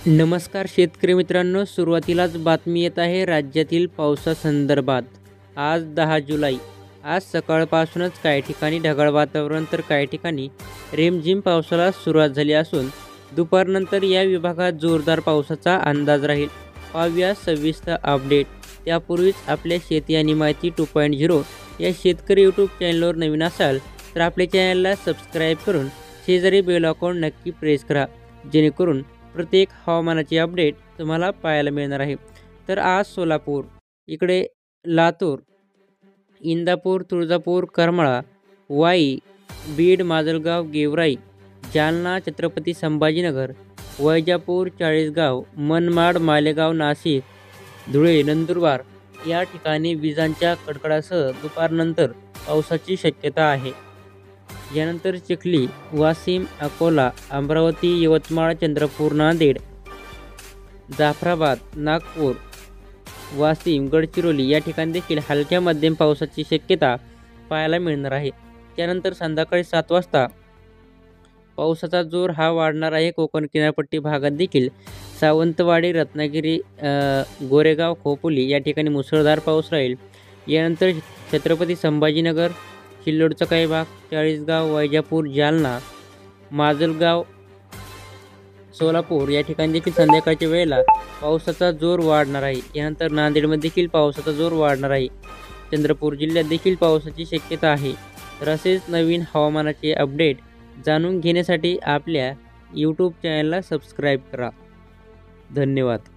नमस्कार शेतकरी मित्रांनो, सुरुवातीलाच बातमी येत आहे राज्यातील पावसासंदर्भात। आज 10 जुलै। आज सकाळपासूनच काही ठिकाणी ढगाळ वातावरण तर काही ठिकाणी रिमझिम पावसाला सुरुवात झाली असून दुपारनंतर या विभागात जोरदार पावसाचा अंदाज राहील। पाहूया सविस्तर अपडेट। त्यापूर्वीच आपल्या शेती आणि माहिती 2.0 या शेतकरी यूट्यूब चॅनलवर नवीन असाल तर आपल्या चॅनलला सबस्क्राईब करून शेजारी बेल आयकॉन नक्की प्रेस करा, जेणेकरून प्रत्येक हवामानाची अपडेट तुम्हाला पाहायला मिळणार आहे। तर आज सोलापूर, इकडे लातूर, इंदापूर, तुळजापूर, करमाळा, वाई, बीड, माजलगाव, गेवराई, जालना, छत्रपती संभाजीनगर, वैजापूर, चाळीसगाव, मनमाड, मालेगाव, नाशिक, धुळे, नंदुरबार या ठिकाणी विजांच्या कडकडासह दुपारनंतर पावसाची शक्यता आहे। यानंतर चिखली, वाशिम, अकोला, अमरावती, यवतमाळ, चंद्रपूर, नांदेड, जाफराबाद, नागपूर, वाशिम, गडचिरोली या ठिकाणी देखील हलक्या मध्यम पावसाची शक्यता पाहायला मिळणार आहे। त्यानंतर संध्याकाळी 7 वाजता पावसाचा जोर हा वाढणार आहे। कोकण किनारपट्टी भागात देखील सावंतवाडी, रत्नागिरी, गोरेगाव, खोपोली या ठिकाणी मुसळधार पाऊस राहील। यानंतर छत्रपती संभाजीनगर, सिल्लोडचा काही भाग, चाळीसगाव, वैजापूर, जालना, माजलगाव, सोलापूर या ठिकाणी देखील संध्याकाळच्या वेळेला पावसाचा जोर वाढणार आहे। यानंतर नांदेडमध्ये देखील पावसाचा जोर वाढणार आहे। चंद्रपूर जिल्ह्यात देखील पावसाची शक्यता आहे। तर असेच नवीन हवामानाचे अपडेट जाणून घेण्यासाठी आपल्या यूट्यूब चॅनलला सबस्क्राईब करा। धन्यवाद।